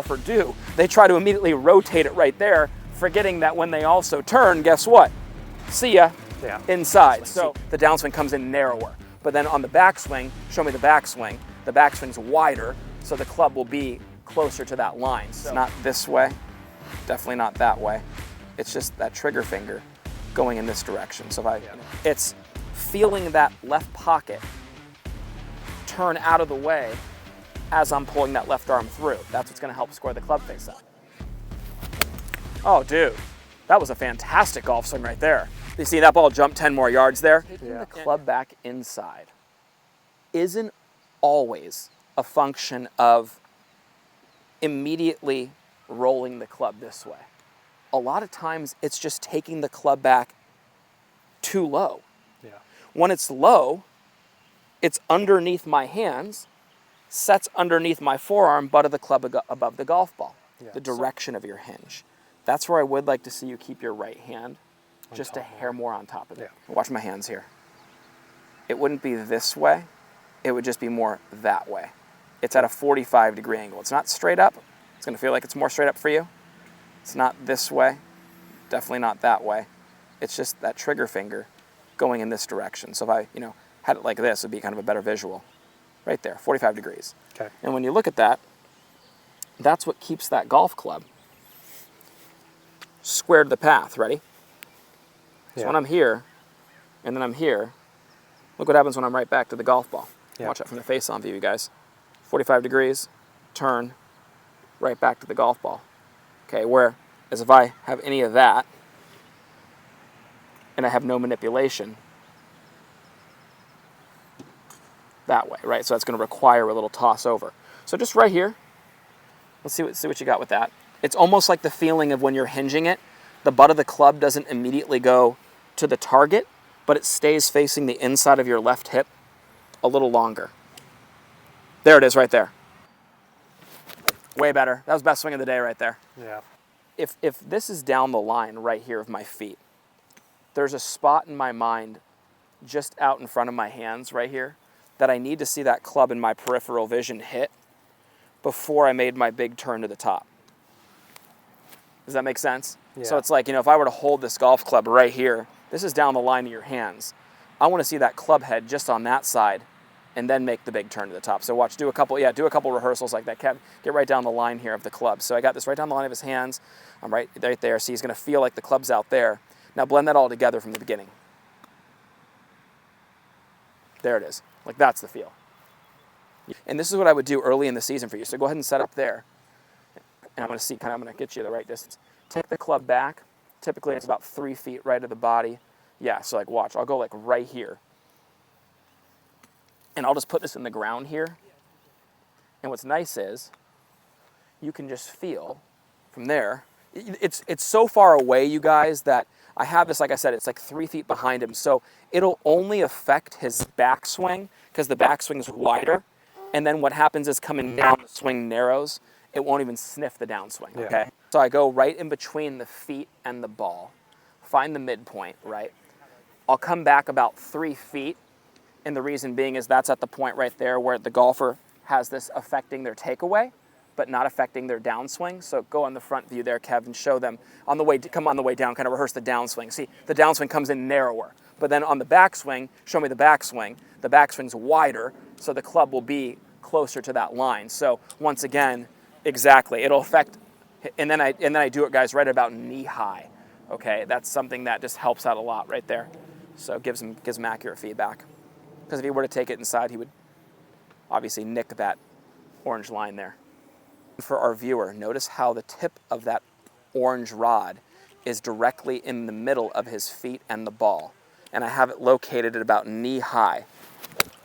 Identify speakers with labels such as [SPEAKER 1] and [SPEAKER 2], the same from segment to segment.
[SPEAKER 1] golfers do. They try to immediately rotate it right there, forgetting that when they also turn, guess what? See ya inside. So the downswing comes in narrower. But then on the backswing, show me the backswing. The backswing's wider, so the club will be closer to that line. So not this way, definitely not that way. It's just that trigger finger going in this direction. So if it's feeling that left pocket turn out of the way as I'm pulling that left arm through. That's what's gonna help square the club face up. Oh, dude, that was a fantastic golf swing right there. You see that ball jump 10 more yards there? Taking the club back inside isn't always a function of immediately rolling the club this way. A lot of times it's just taking the club back too low. Yeah. When it's low, it's underneath my hands, sets underneath my forearm, butt of the club above the golf ball, the direction of your hinge. That's where I would like to see you keep your right hand just a hair more on top of it. Watch my hands here. It wouldn't be this way. It would just be more that way. It's at a 45-degree angle. It's not straight up. It's going to feel like it's more straight up for you. It's not this way. Definitely not that way. It's just that trigger finger going in this direction. So if I, had it like this, it would be kind of a better visual. Right there, 45 degrees. Okay. And when you look at that, that's what keeps that golf club square to the path. Ready? So when I'm here, and then I'm here, look what happens when I'm right back to the golf ball. Watch that from the face-on view, you guys. 45 degrees, turn, right back to the golf ball. Okay, whereas if I have any of that, and I have no manipulation, that way, right? So that's going to require a little toss over. So just right here, let's see what you got with that. It's almost like the feeling of when you're hinging it, the butt of the club doesn't immediately go to the target, but it stays facing the inside of your left hip a little longer. There it is right there. Way better. That was best swing of the day right there. Yeah. If this is down the line right here of my feet, there's a spot in my mind just out in front of my hands right here that I need to see that club in my peripheral vision hit before I made my big turn to the top. Does that make sense? Yeah. So it's like, if I were to hold this golf club right here, this is down the line of your hands. I want to see that club head just on that side and then make the big turn to the top. So watch, do a couple rehearsals like that. Kev, get right down the line here of the club. So I got this right down the line of his hands. I'm right there. So he's going to feel like the club's out there. Now blend that all together from the beginning. There it is. Like that's the feel. And this is what I would do early in the season for you. So go ahead and set up there. And I'm going to get you the right distance. Take the club back. Typically it's about 3 feet right of the body. Yeah, so like watch, I'll go like right here. And I'll just put this in the ground here. And what's nice is you can just feel from there. It's so far away, you guys, that I have this, like I said, it's like 3 feet behind him. So it'll only affect his backswing because the backswing is wider. And then what happens is coming down, the swing narrows. It won't even sniff the downswing, okay? So I go right in between the feet and the ball, find the midpoint, right? I'll come back about 3 feet, and the reason being is that's at the point right there where the golfer has this affecting their takeaway, but not affecting their downswing. So go on the front view there, Kev, and show them come on the way down, kind of rehearse the downswing. See, the downswing comes in narrower, but then on the backswing, show me the backswing. The backswing's wider, so the club will be closer to that line. So once again, exactly, it'll affect, and then I do it, guys, right about knee high. Okay, that's something that just helps out a lot right there. So it gives him accurate feedback. Because if he were to take it inside, he would obviously nick that orange line there. For our viewer, notice how the tip of that orange rod is directly in the middle of his feet and the ball. And I have it located at about knee high.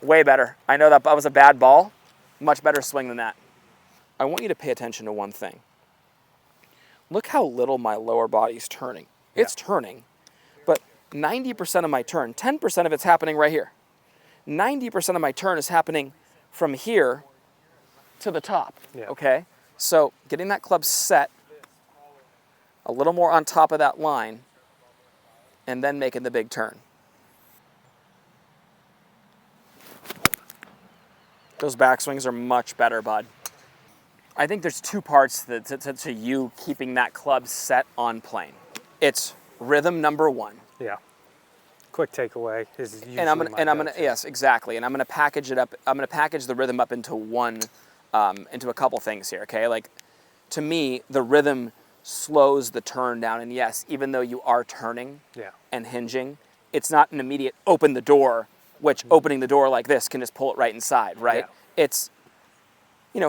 [SPEAKER 1] Way better. I know that was a bad ball. Much better swing than that. I want you to pay attention to one thing. Look how little my lower body's turning. It's turning, but 90% of my turn, 10% of it's happening right here. 90% of my turn is happening from here to the top, okay? So getting that club set a little more on top of that line and then making the big turn. Those backswings are much better, bud. I think there's two parts to you keeping that club set on plane. It's rhythm number one.
[SPEAKER 2] Yeah. Quick takeaway is usually
[SPEAKER 1] And I'm gonna yes, exactly. And I'm gonna package it up. I'm gonna package the rhythm up into into a couple things here. Okay, like to me, the rhythm slows the turn down. And yes, even though you are turning and hinging, it's not an immediate open the door, which opening the door like this can just pull it right inside, right?
[SPEAKER 2] Yeah.
[SPEAKER 1] It's,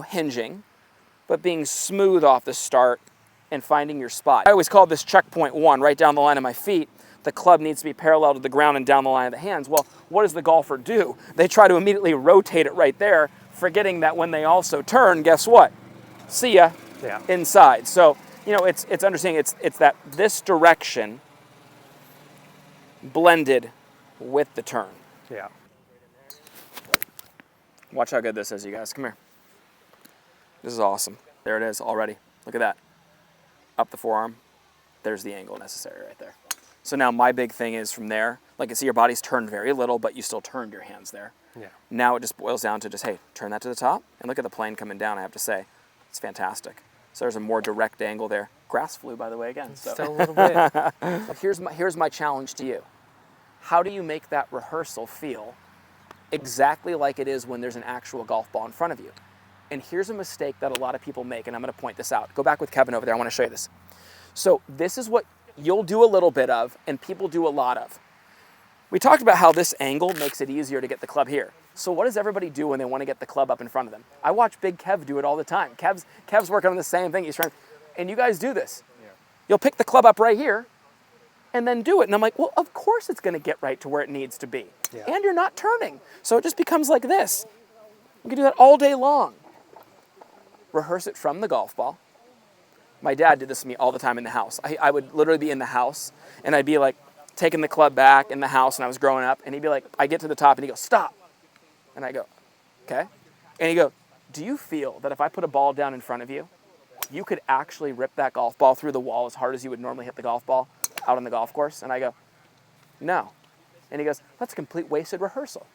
[SPEAKER 1] hinging, but being smooth off the start and finding your spot. I always call this checkpoint one, right down the line of my feet. The club needs to be parallel to the ground and down the line of the hands. Well, what does the golfer do? They try to immediately rotate it right there, forgetting that when they also turn, guess what? See ya inside. So, it's understanding it's that this direction blended with the turn.
[SPEAKER 2] Yeah.
[SPEAKER 1] Watch how good this is, you guys. Come here. This is awesome. There it is already. Look at that. Up the forearm. There's the angle necessary right there. So now my big thing is from there, like you see your body's turned very little, but you still turned your hands there.
[SPEAKER 2] Yeah.
[SPEAKER 1] Now it just boils down to just, hey, turn that to the top. And look at the plane coming down, I have to say. It's fantastic. So there's a more direct angle there. Grass flew, by the way, again. So.
[SPEAKER 2] Still a little bit.
[SPEAKER 1] Here's my challenge to you. How do you make that rehearsal feel exactly like it is when there's an actual golf ball in front of you? And here's a mistake that a lot of people make, and I'm going to point this out. Go back with Kevin over there. I want to show you this. So this is what you'll do a little bit of, and people do a lot of. We talked about how this angle makes it easier to get the club here. So what does everybody do when they want to get the club up in front of them? I watch Big Kev do it all the time. Kev's working on the same thing. He's trying, and you guys do this. Yeah. You'll pick the club up right here, and then do it. And I'm like, well, of course it's going to get right to where it needs to be. Yeah. And you're not turning. So it just becomes like this. You can do that all day long. Rehearse it from the golf ball. My dad did this to me all the time in the house. I would literally be in the house, and I'd be like taking the club back in the house, and I was growing up, and he'd be like, I get to the top, and he goes, stop. And I go, okay. And he'd go, do you feel that if I put a ball down in front of you, you could actually rip that golf ball through the wall as hard as you would normally hit the golf ball out on the golf course? And I go, no. And he goes, that's a complete wasted rehearsal.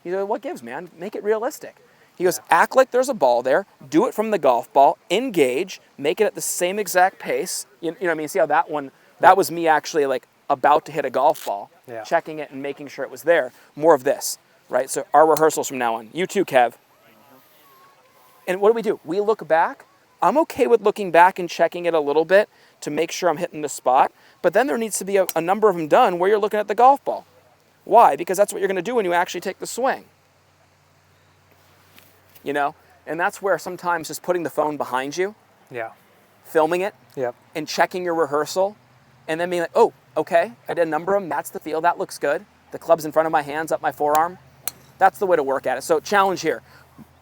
[SPEAKER 1] He goes, what gives, man? Make it realistic. He goes, act like there's a ball there, do it from the golf ball, engage, make it at the same exact pace. You know what I mean? See how that one, that was me actually like about to hit a golf ball, checking it and making sure it was there. More of this, right? So our rehearsals from now on. You too, Kev. And what do? We look back. I'm okay with looking back and checking it a little bit to make sure I'm hitting the spot, but then there needs to be a number of them done where you're looking at the golf ball. Why? Because that's what you're going to do when you actually take the swing. And that's where sometimes just putting the phone behind you, filming it, and checking your rehearsal, and then being like, oh, okay, I did a number of them, that's the feel, that looks good. The club's in front of my hands, up my forearm. That's the way to work at it. So challenge here,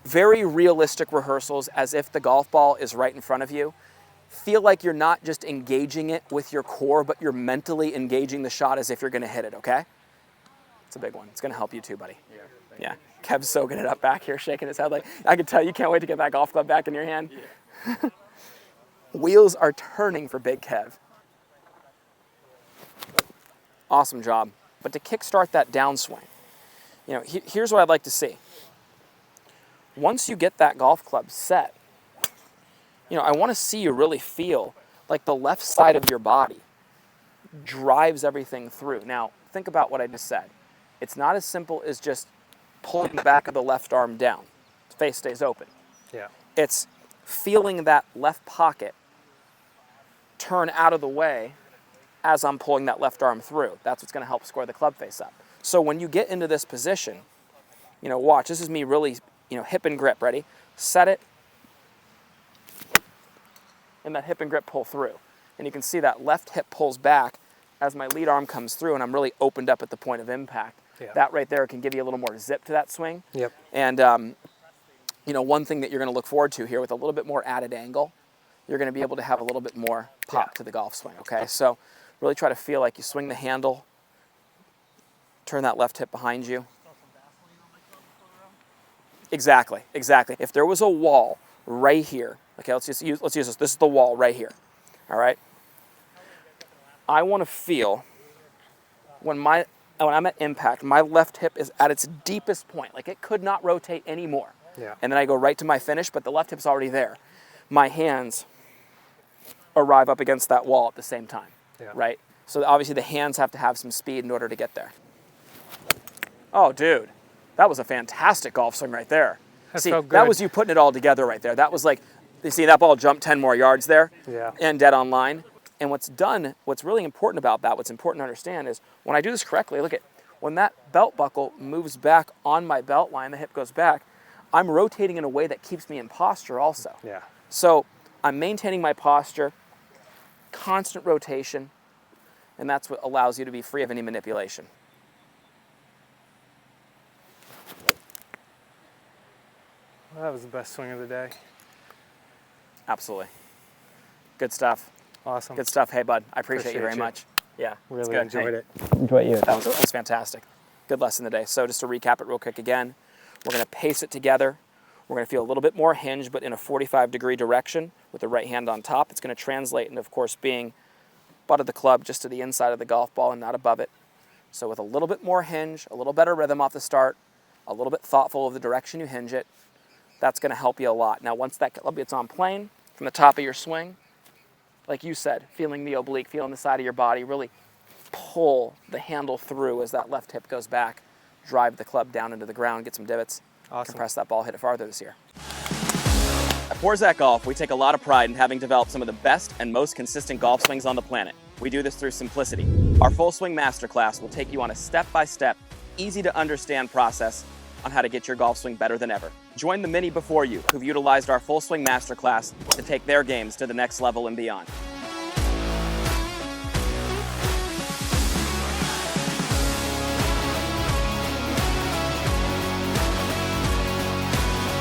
[SPEAKER 1] very realistic rehearsals as if the golf ball is right in front of you. Feel like you're not just engaging it with your core, but you're mentally engaging the shot as if you're gonna hit it, okay? It's a big one. It's gonna help you too, buddy. Yeah. Kev's soaking it up back here, shaking his head like, I can tell you can't wait to get that golf club back in your hand. Yeah. Wheels are turning for Big Kev. Awesome job. But to kickstart that downswing, here's what I'd like to see. Once you get that golf club set, I want to see you really feel like the left side of your body drives everything through. Now, think about what I just said. It's not as simple as just pulling the back of the left arm down. The face stays open. Yeah. It's feeling that left pocket turn out of the way as I'm pulling that left arm through. That's what's going to help square the club face up. So when you get into this position, watch. This is me really, hip and grip. Ready? Set it. And that hip and grip pull through. And you can see that left hip pulls back as my lead arm comes through, and I'm really opened up at the point of impact. Yeah. That right there can give you a little more zip to that swing. Yep. And, one thing that you're going to look forward to here with a little bit more added angle, you're going to be able to have a little bit more pop to the golf swing, okay? So really try to feel like you swing the handle, turn that left hip behind you. Exactly. If there was a wall right here, okay, let's use this. This is the wall right here, all right? I want to feel when I'm at impact, my left hip is at its deepest point. Like it could not rotate anymore. Yeah. And then I go right to my finish, but the left hip's already there. my hands arrive up against that wall at the same time,
[SPEAKER 2] Yeah.
[SPEAKER 1] right? So obviously the hands have to have some speed in order to get there. Oh, dude, that was a fantastic golf swing right there.
[SPEAKER 2] That
[SPEAKER 1] See,
[SPEAKER 2] felt
[SPEAKER 1] that
[SPEAKER 2] good.
[SPEAKER 1] was you putting it all together right there. That was like, you see that ball jumped 10 more yards there
[SPEAKER 2] Yeah.
[SPEAKER 1] and dead on line. And what's really important about that, what's important to understand is when I do this correctly, look at, when that belt buckle moves back on my belt line, the hip goes back, I'm rotating in a way that keeps me in posture also.
[SPEAKER 2] Yeah.
[SPEAKER 1] So I'm maintaining my posture, constant rotation, and that's what allows you to be free of any manipulation.
[SPEAKER 2] Well, that was the best swing of the day.
[SPEAKER 1] Absolutely. Good stuff.
[SPEAKER 2] Awesome.
[SPEAKER 1] Good stuff. Hey, bud, I appreciate you very
[SPEAKER 2] Appreciate you.
[SPEAKER 1] much. Yeah, it's
[SPEAKER 2] Really
[SPEAKER 1] good.
[SPEAKER 2] enjoyed
[SPEAKER 1] Hey,
[SPEAKER 2] it.
[SPEAKER 3] Enjoy you.
[SPEAKER 1] That was fantastic. Good lesson today. So just to recap it real quick again, we're going to pace it together. We're going to feel a little bit more hinge, but in a 45-degree direction with the right hand on top. It's going to translate into, of course, being butt of the club just to the inside of the golf ball and not above it. So with a little bit more hinge, a little better rhythm off the start, a little bit thoughtful of the direction you hinge it, that's going to help you a lot. Now, once that club gets on plane from the top of your swing, like you said, feeling the oblique, feeling the side of your body, really pull the handle through as that left hip goes back, drive the club down into the ground, get some divots,
[SPEAKER 2] Awesome.
[SPEAKER 1] compress that ball, hit it farther this year. At Porzak Golf, we take a lot of pride in having developed some of the best and most consistent golf swings on the planet. We do this through simplicity. Our Full Swing Masterclass will take you on a step-by-step, easy-to-understand process on how to get your golf swing better than ever. Join the many before you who've utilized our Full Swing Masterclass to take their games to the next level and beyond.